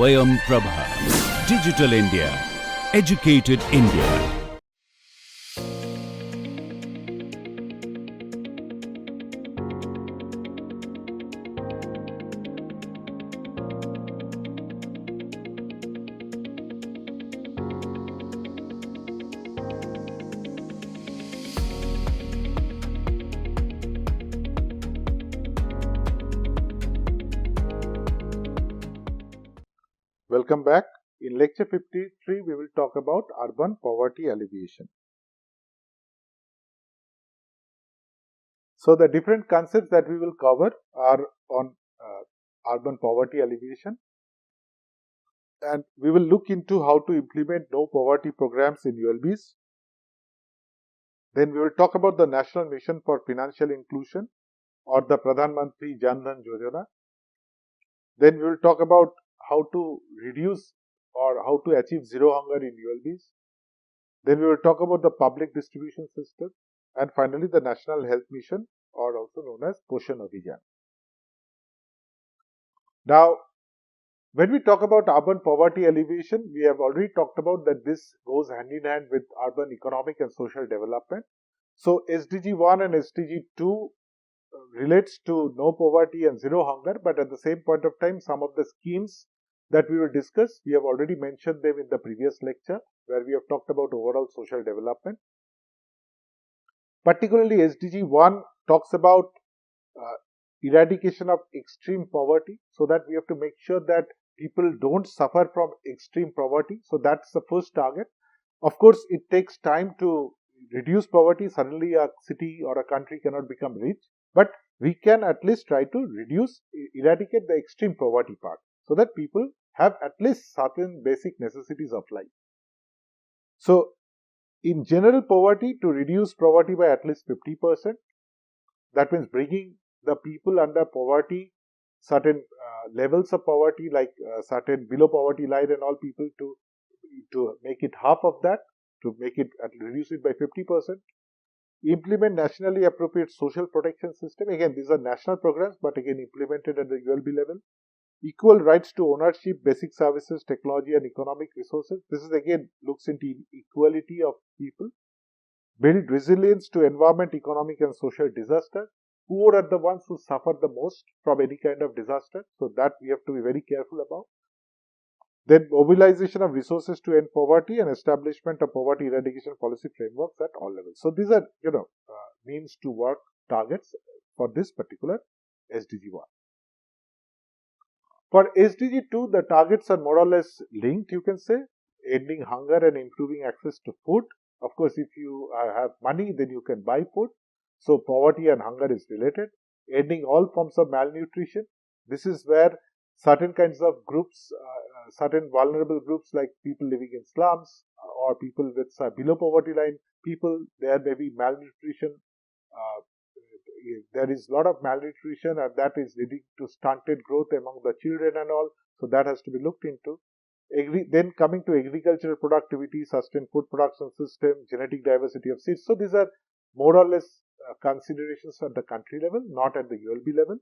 Swayam Prabha. Digital India. Educated India. Welcome back. In lecture 53, we will talk about urban poverty alleviation. So, the different concepts that we will cover are on urban poverty alleviation, and we will look into how to implement no poverty programs in ULBs. Then we will talk about the National Mission for Financial Inclusion, or the Pradhan Mantri Jan Dhan Yojana. Then we will talk about how to reduce or how to achieve zero hunger in ULBs. Then we will talk about the public distribution system, and finally the National Health Mission, or also known as Poshan Abhiyan. Now, when we talk about urban poverty alleviation, we have already talked about that this goes hand in hand with urban economic and social development. So, SDG 1 and SDG 2 relates to no poverty and zero hunger, but at the same point of time, some of the schemes that we will discuss, we have already mentioned them in the previous lecture, where we have talked about overall social development. Particularly SDG 1 talks about eradication of extreme poverty, so that we have to make sure that people don't suffer from extreme poverty. So that's the first target. Of course, it takes time to reduce poverty. Suddenly a city or a country cannot become rich, but we can at least try to eradicate the extreme poverty part, so that people have at least certain basic necessities of life. So, in general poverty, to reduce poverty by at least 50%, that means bringing the people under poverty, certain levels of poverty, like certain below poverty line and all people, to make it half of that, to make it reduce it by 50%. Implement nationally appropriate social protection system. Again, these are national programs, but again implemented at the ULB level. Equal rights to ownership, basic services, technology and economic resources. This is again looks into equality of people. Build resilience to environment, economic and social disaster. Poor are the ones who suffer the most from any kind of disaster. So that we have to be very careful about. Then mobilization of resources to end poverty and establishment of poverty eradication policy frameworks at all levels. So these are, means to work targets for this particular SDG 1. For SDG 2, the targets are more or less linked, you can say, ending hunger and improving access to food. Of course, if you have money, then you can buy food. So, poverty and hunger is related. Ending all forms of malnutrition. This is where certain kinds of groups, certain vulnerable groups like people living in slums or people with below poverty line, people, there may be malnutrition. There is a lot of malnutrition, and that is leading to stunted growth among the children and all. So, that has to be looked into. Then coming to agricultural productivity, sustained food production system, genetic diversity of seeds. So, these are more or less considerations at the country level, not at the ULB level.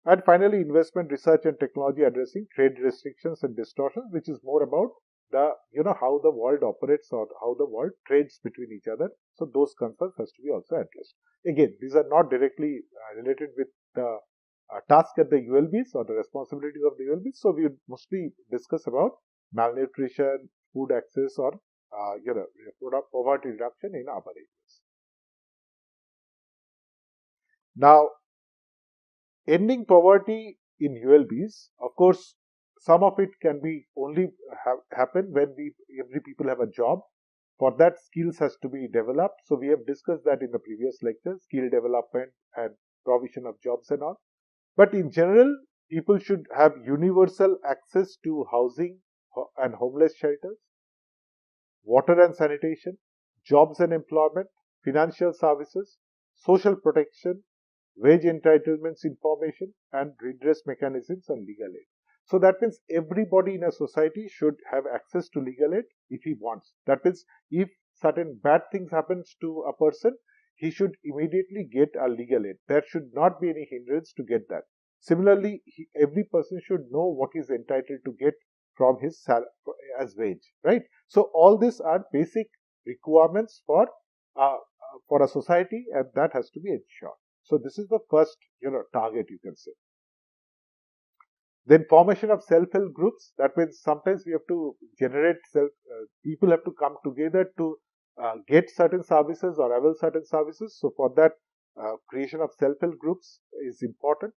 And finally, investment, research and technology addressing trade restrictions and distortions, which is more about the, how the world operates or how the world trades between each other. So, those concerns has to be also addressed. Again, these are not directly related with the task at the ULBs or the responsibilities of the ULBs. So, we would mostly discuss about malnutrition, food access, or poverty reduction in urban areas. Now, ending poverty in ULBs, of course, some of it can be only happen when every people have a job. For that, skills has to be developed. So, we have discussed that in the previous lecture, skill development and provision of jobs and all. But in general, people should have universal access to housing and homeless shelters, water and sanitation, jobs and employment, financial services, social protection, wage entitlements information, and redress mechanisms and legal aid. So that means everybody in a society should have access to legal aid if he wants. That means if certain bad things happens to a person, he should immediately get a legal aid. There should not be any hindrance to get that. Similarly, every person should know what he is entitled to get from his as wage, right? So all these are basic requirements for a society, and that has to be ensured. So this is the first target, you can say. Then formation of self-help groups. That means sometimes we have to generate people have to come together to get certain services or avail certain services. So for that, creation of self-help groups is important.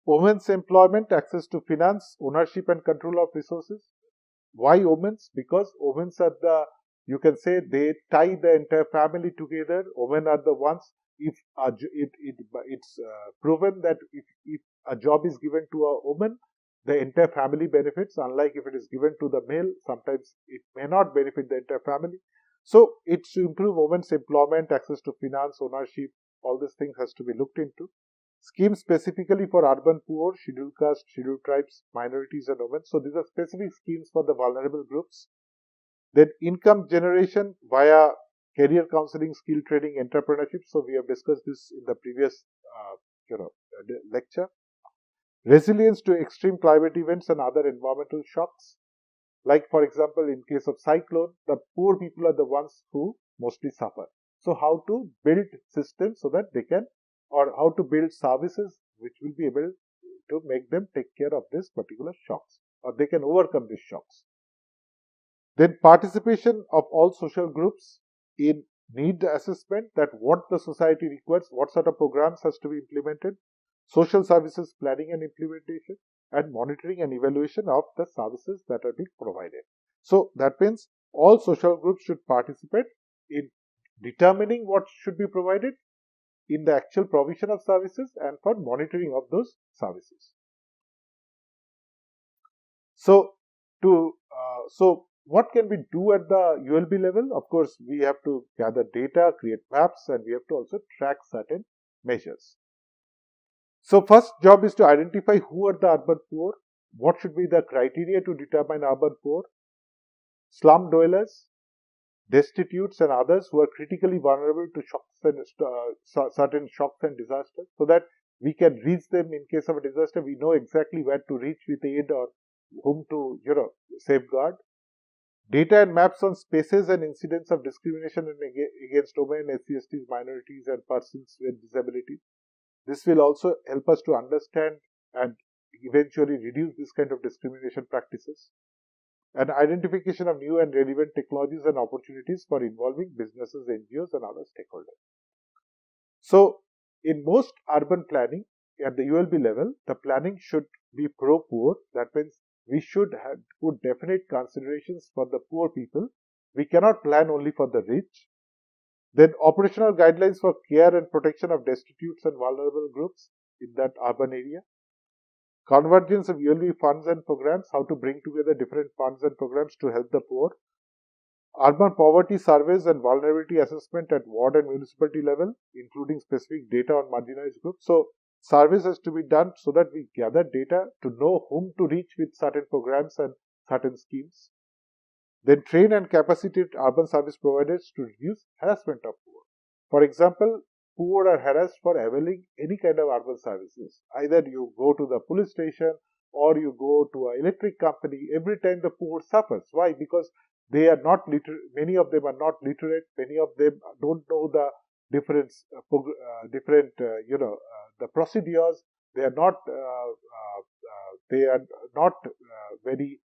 Women's employment, access to finance, ownership and control of resources. Why women's? Because women's are you can say, they tie the entire family together. Women are the ones, if it's proven that if a job is given to a woman, the entire family benefits. Unlike if it is given to the male, sometimes it may not benefit the entire family. So it's to improve women's employment, access to finance, ownership. All these things has to be looked into. Schemes specifically for urban poor, scheduled caste, scheduled tribes, minorities and women. So these are specific schemes for the vulnerable groups. Then income generation via career counseling, skill training, entrepreneurship. So we have discussed this in the previous lecture. Resilience to extreme climate events and other environmental shocks. Like for example, in case of cyclone, the poor people are the ones who mostly suffer. So how to build systems so that they can, or how to build services which will be able to make them take care of these particular shocks, or they can overcome these shocks. Then participation of all social groups in need assessment, that what the society requires, what sort of programs has to be implemented, social services planning and implementation, and monitoring and evaluation of the services that are being provided. So that means all social groups should participate in determining what should be provided, in the actual provision of services, and for monitoring of those services. So what can we do at the ULB level? Of course, we have to gather data, create maps, and we have to also track certain measures. So first job is to identify who are the urban poor, what should be the criteria to determine urban poor, slum dwellers, destitutes and others who are critically vulnerable to shocks and certain shocks and disasters, so that we can reach them in case of a disaster. We know exactly where to reach with aid or whom to safeguard. Data and maps on spaces and incidents of discrimination against women, SC/STs, minorities and persons with disabilities. This will also help us to understand and eventually reduce this kind of discrimination practices. And identification of new and relevant technologies and opportunities for involving businesses, NGOs and other stakeholders. So, in most urban planning at the ULB level, the planning should be pro-poor. That means we should put definite considerations for the poor people. We cannot plan only for the rich. Then operational guidelines for care and protection of destitutes and vulnerable groups in that urban area. Convergence of ULB funds and programs, how to bring together different funds and programs to help the poor. Urban poverty surveys and vulnerability assessment at ward and municipality level, including specific data on marginalized groups. So surveys has to be done so that we gather data to know whom to reach with certain programs and certain schemes. Then train and capacitate urban service providers to reduce harassment of poor. For example, poor are harassed for availing any kind of urban services. Either you go to the police station or you go to an electric company. Every time the poor suffers. Why? Because they are not literate. Many of them are not literate. Many of them don't know the difference, the procedures. They are not. Very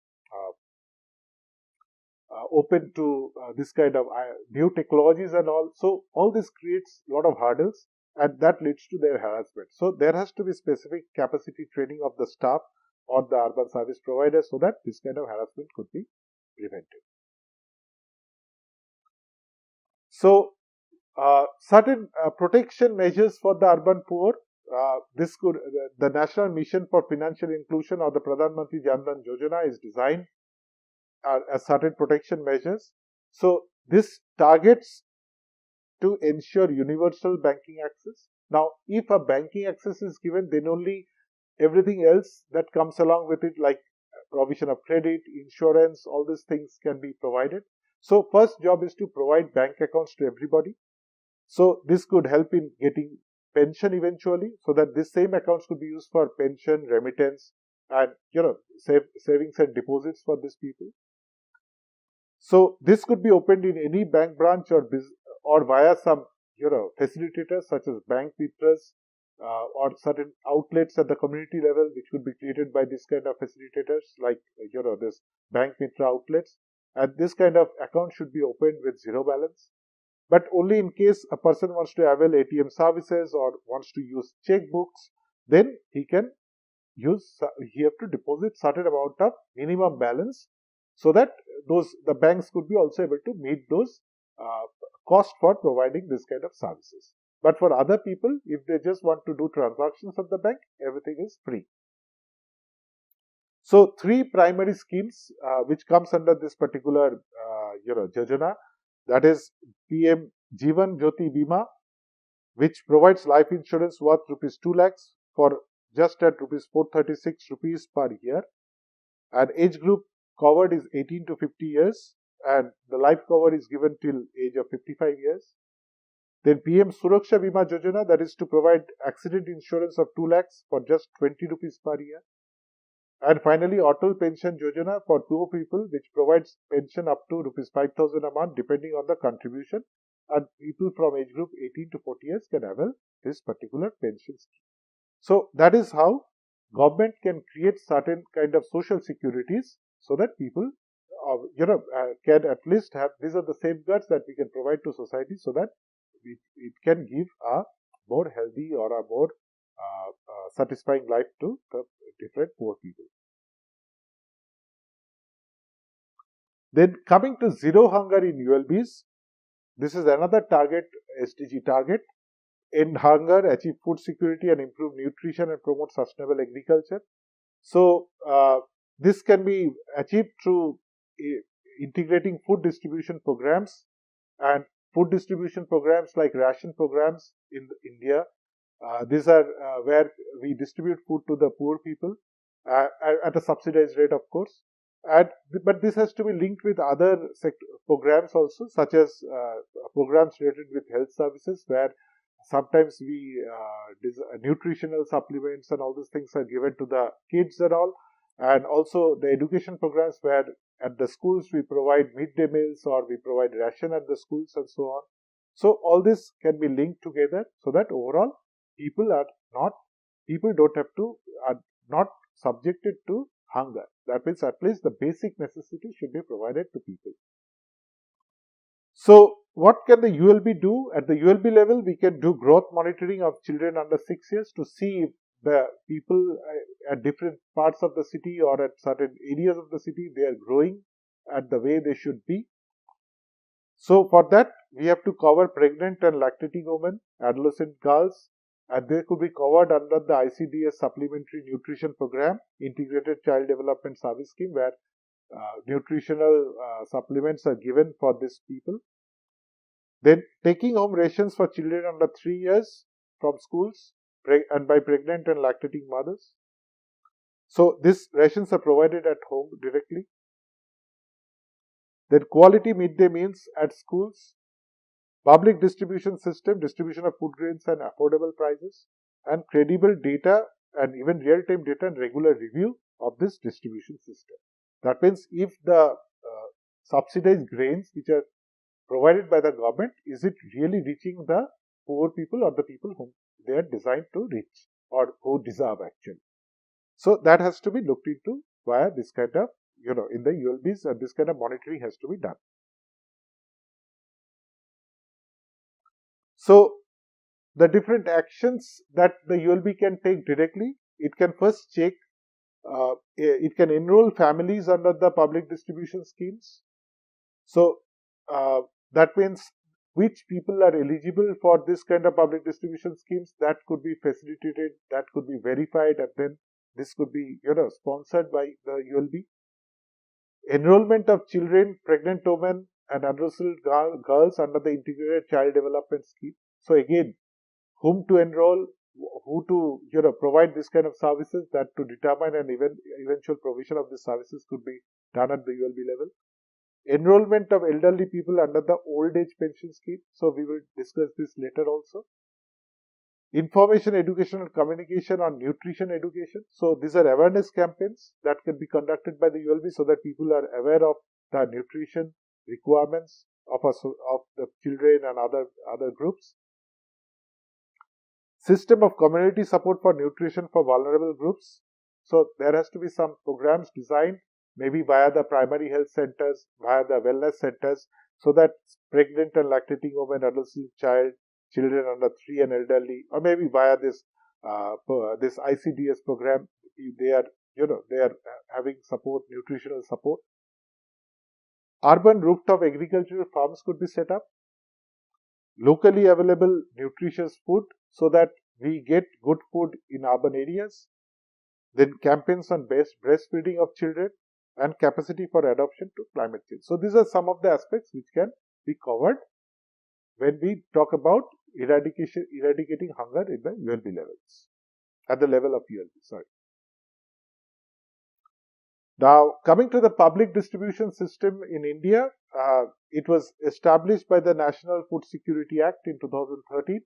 open to this kind of new technologies and all. So all this creates a lot of hurdles, and that leads to their harassment. So there has to be specific capacity training of the staff or the urban service providers so that this kind of harassment could be prevented. So certain protection measures for the urban poor. This could the National Mission for Financial Inclusion or the Pradhan Mantri Jan Dhan Yojana is designed as certain protection measures. So this targets to ensure universal banking access. Now, if a banking access is given, then only everything else that comes along with it, like provision of credit, insurance, all these things can be provided. So first job is to provide bank accounts to everybody. So this could help in getting pension eventually, so that this same accounts could be used for pension, remittance, and savings and deposits for these people. So this could be opened in any bank branch or via some facilitators such as bank mitras or certain outlets at the community level, which could be created by this kind of facilitators, like this bank mitra outlets. And this kind of account should be opened with zero balance, but only in case a person wants to avail ATM services or wants to use checkbooks, then he have to deposit certain amount of minimum balance, so that the banks could be also able to meet those uh, cost for providing this kind of services. But for other people, if they just want to do transactions at the bank, everything is free. So three primary schemes which comes under this particular Yojana, that is PM Jivan Jyoti Bima, which provides life insurance worth rupees 2 lakhs for just at rupees 436 rupees per year, and age group covered is 18 to 50 years, and the life cover is given till age of 55 years. Then PM Suraksha Bima Yojana, that is to provide accident insurance of 2 lakhs for just 20 rupees per year. And finally, Atal Pension Yojana for poor people, which provides pension up to rupees 5,000 a month depending on the contribution, and people from age group 18 to 40 years can avail this particular pension scheme. So that is how government can create certain kind of social securities, so that people can at least have, these are the safeguards that we can provide to society, so that it can give a more healthy or a more satisfying life to the different poor people. Then coming to zero hunger in ULBs, this is another target, SDG target. End hunger, achieve food security, and improve nutrition and promote sustainable agriculture. So this can be achieved through integrating food distribution programs, and food distribution programs like ration programs in India. These are where we distribute food to the poor people at a subsidized rate, of course. But this has to be linked with other programs also, such as programs related with health services, where sometimes nutritional supplements and all these things are given to the kids and all, and also the education programs where at the schools we provide midday meals or we provide ration at the schools and so on. So all this can be linked together, so that overall people are not subjected to hunger. That means at least the basic necessities should be provided to people. So what can the ULB do? At the ULB level, we can do growth monitoring of children under 6 years to see if the people at different parts of the city or at certain areas of the city, they are growing at the way they should be. So for that, we have to cover pregnant and lactating women, adolescent girls, and they could be covered under the ICDS Supplementary Nutrition Program, Integrated Child Development Service Scheme, where nutritional supplements are given for these people. Then taking home rations for children under 3 years from schools and by pregnant and lactating mothers. So these rations are provided at home directly. Then quality midday meals at schools, public distribution system, distribution of food grains and affordable prices, and credible data and even real-time data and regular review of this distribution system. That means if the subsidized grains which are provided by the government, is it really reaching the poor people or the people whom they are designed to reach or who deserve actually. So that has to be looked into via this kind of, in the ULBs, and this kind of monitoring has to be done. So the different actions that the ULB can take directly, it can first check, it can enroll families under the public distribution schemes. So that means which people are eligible for this kind of public distribution schemes, that could be facilitated, that could be verified, and then this could be sponsored by the ULB. Enrollment of children, pregnant women, and adolescent girls under the Integrated Child Development Scheme. So again, whom to enroll, who to provide this kind of services, that to determine, and even eventual provision of these services could be done at the ULB level. Enrollment of elderly people under the old age pension scheme. So we will discuss this later also. Information, education and communication on nutrition education. So these are awareness campaigns that can be conducted by the ULB so that people are aware of the nutrition requirements of the children and other groups. System of community support for nutrition for vulnerable groups. So there has to be some programs designed maybe via the primary health centers, via the wellness centers, so that pregnant and lactating women, adolescent children under 3 and elderly, or maybe via this ICDS program, they are having support, nutritional support. Urban rooftop agricultural farms could be set up. Locally available nutritious food so that we get good food in urban areas. Then campaigns on breastfeeding of children and capacity for adoption to climate change. So these are some of the aspects which can be covered when we talk about eradicating hunger in the ULB levels, at the level of ULB, sorry. Now, coming to the public distribution system in India, it was established by the National Food Security Act in 2013.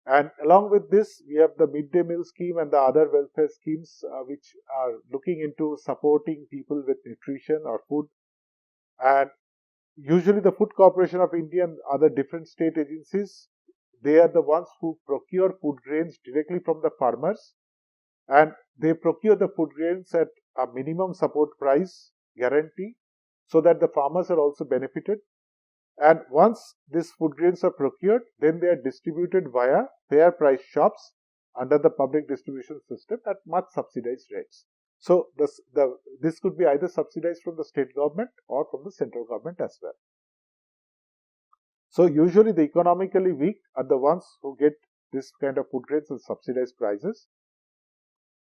And along with this, we have the midday meal scheme and the other welfare schemes which are looking into supporting people with nutrition or food. And usually the Food Corporation of India and other different state agencies, they are the ones who procure food grains directly from the farmers, and they procure the food grains at a minimum support price guarantee so that the farmers are also benefited. And once these food grains are procured, then they are distributed via fair price shops under the public distribution system at much subsidized rates. So this could be either subsidized from the state government or from the central government as well. So usually the economically weak are the ones who get this kind of food grains at subsidized prices.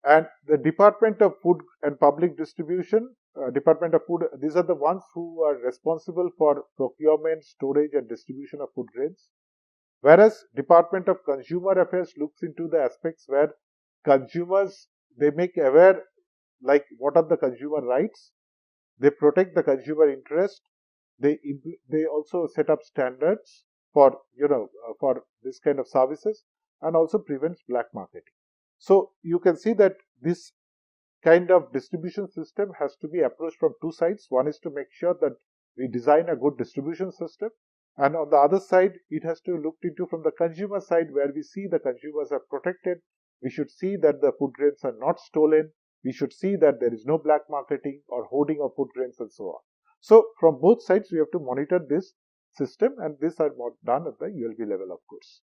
And the Department of Food and Public Distribution, Department of Food, these are the ones who are responsible for procurement, storage and distribution of food grains. Whereas Department of Consumer Affairs looks into the aspects where consumers, they make aware like what are the consumer rights, they protect the consumer interest, they also set up standards for for this kind of services and also prevents black marketing. So you can see that this kind of distribution system has to be approached from two sides. One is to make sure that we design a good distribution system, and on the other side it has to be looked into from the consumer side, where we see the consumers are protected. We should see that the food grains are not stolen. We should see that there is no black marketing or hoarding of food grains and so on. So from both sides we have to monitor this system, and these are done at the ULB level, of course.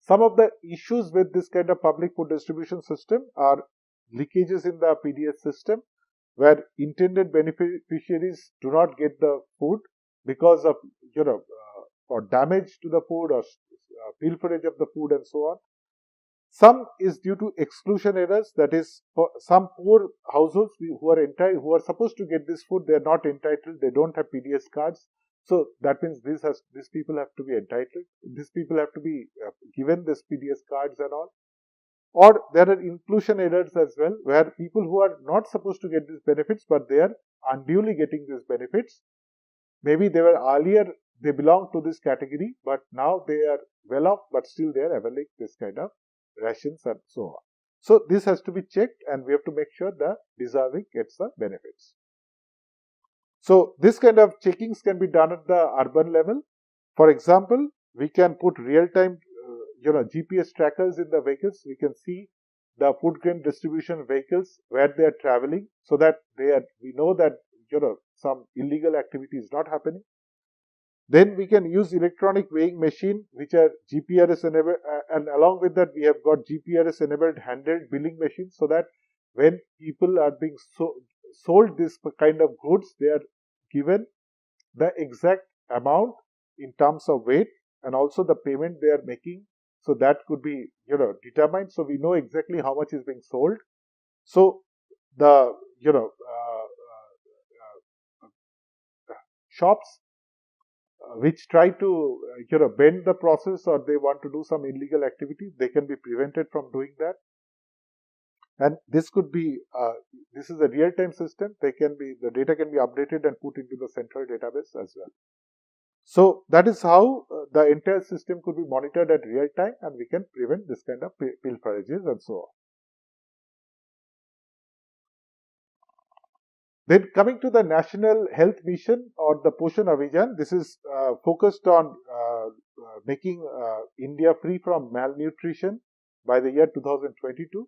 Some of the issues with this kind of public food distribution system are leakages in the PDS system, where intended beneficiaries do not get the food because of or damage to the food or pilferage of the food and so on. Some is due to exclusion errors, that is, for some poor households who are supposed to get this food, they are not entitled, they don't have PDS cards. So that means these people have to be entitled. These people have to be given this PDS cards and all. Or there are inclusion errors as well, where people who are not supposed to get these benefits, but they are unduly getting these benefits. Maybe they were earlier, they belong to this category, but now they are well off, but still they are availing this kind of rations and so on. So this has to be checked, and we have to make sure the deserving gets the benefits. So this kind of checkings can be done at the urban level. For example, we can put real-time GPS trackers in the vehicles. We can see the food grain distribution vehicles where they are traveling, so that we know that some illegal activity is not happening. Then we can use electronic weighing machine which are GPRS enabled, and along with that we have got GPRS enabled handheld billing machines, so that when people are being sold this kind of goods, they are given the exact amount in terms of weight and also the payment they are making. So that could be determined, so we know exactly how much is being sold. So the shops which try to bend the process, or they want to do some illegal activity, they can be prevented from doing that. And this could be this is a real-time system. The data can be updated and put into the central database as well. So that is how the entire system could be monitored at real time, and we can prevent this kind of pilferages and so on. Then coming to the National Health Mission or the Poshan Abhijan, this is focused on making India free from malnutrition by the year 2022.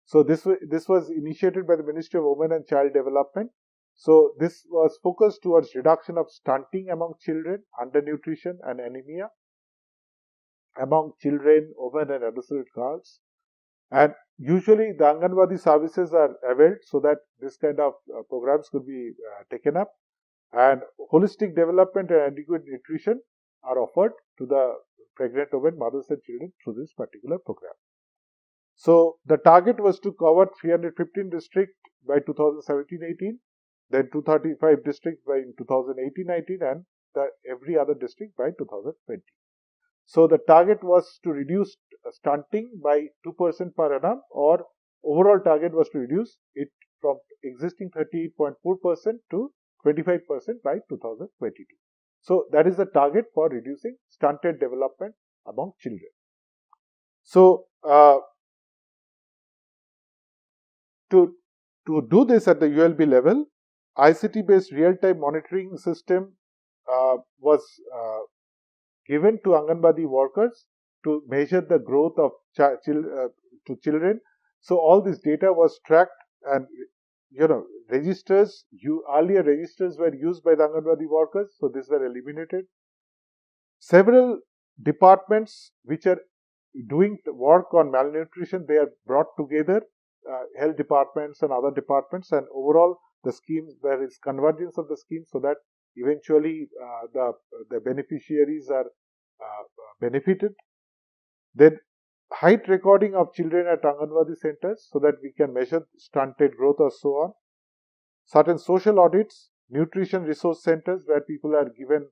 So this was initiated by the Ministry of Women and Child Development. So this was focused towards reduction of stunting among children, undernutrition and anemia among children, women and adolescent girls. And usually the Anganwadi services are availed so that this kind of programs could be taken up, and holistic development and adequate nutrition are offered to the pregnant women, mothers and children through this particular program. So the target was to cover 315 districts by 2017-18, then 235 districts by 2018-19, and every other district by 2020. So the target was to reduce stunting by 2% per annum, or overall target was to reduce it from existing 38.4% to 25% by 2022. So that is the target for reducing stunted development among children. So to do this at the ULB level, ICT-based real-time monitoring system was given to Anganwadi workers to measure the growth of to children. So all this data was tracked, and registers, earlier registers were used by the Anganwadi workers, so these were eliminated. Several departments which are doing work on malnutrition, they are brought together, health departments and other departments, and overall the scheme, there is convergence of the scheme so that eventually the beneficiaries are benefited. Then height recording of children at Anganwadi centers so that we can measure stunted growth or so on. Certain social audits, nutrition resource centers where people are given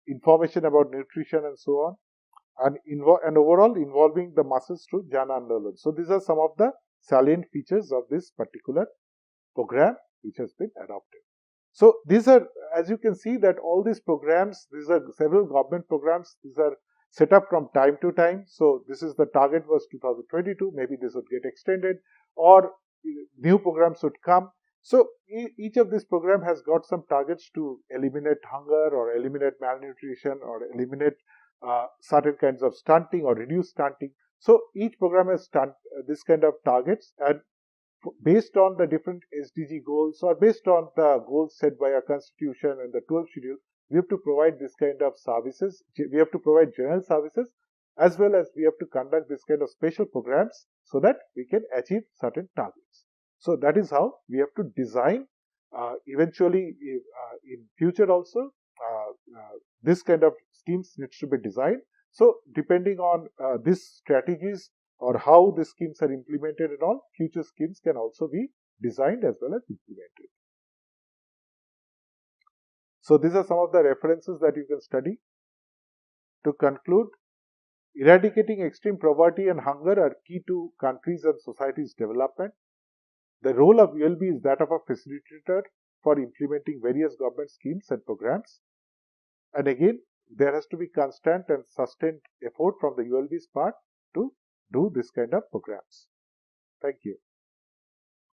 information about nutrition and so on, and overall involving the masses through Jan Andolan. So these are some of the salient features of this particular program which has been adopted. So these are, as you can see, that all these programs, these are several government programs, these are set up from time to time. So this is the target was 2022, maybe this would get extended or new programs would come. So each of these program has got some targets to eliminate hunger or eliminate malnutrition or eliminate certain kinds of stunting or reduce stunting. So each program has this kind of targets, and based on the different SDG goals or based on the goals set by our constitution and the 12th schedule, we have to provide this kind of services. We have to provide general services, as well as we have to conduct this kind of special programs so that we can achieve certain targets. So that is how we have to design. Eventually, in future also, this kind of schemes needs to be designed. So depending on these strategies or how the schemes are implemented and all, future schemes can also be designed as well as implemented. So these are some of the references that you can study. To conclude, eradicating extreme poverty and hunger are key to countries' and societies' development. The role of ULB is that of a facilitator for implementing various government schemes and programs. And again, there has to be constant and sustained effort from the ULB's part to do this kind of programs. Thank you.